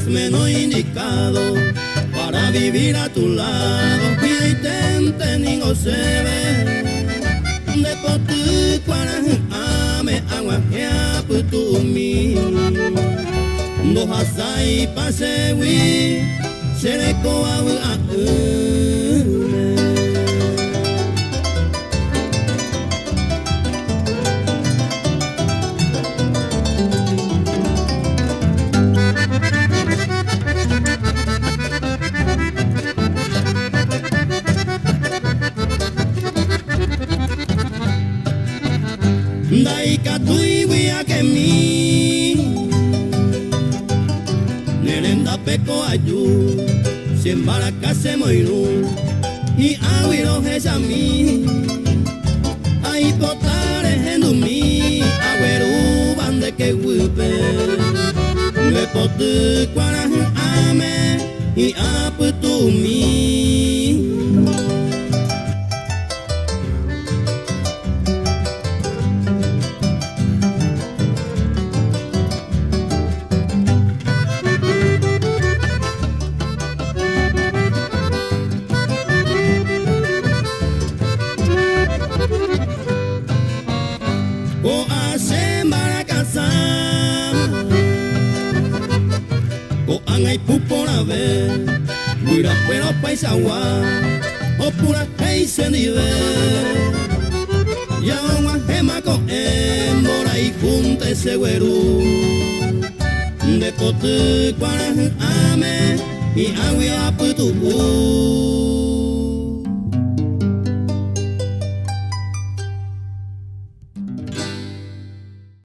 menos indicado para vivir a tu lado. Y tente ni no se ve de potu cuara ame agua ya putu mi no hasai pase wi se ko a Dai katui wia ke mi Nerenda peko ayu Sembara kase moiru I awiro hesami Ai potare hendu mi Aweru bande ke wupe Me potu kwara ame I aputu mi Ko ase marakasa Ko angai pupora ve Wira pero paisawa O pura hei sendive Ya wa hema ko embora I junte segueru De potu kwara ame I awi aputu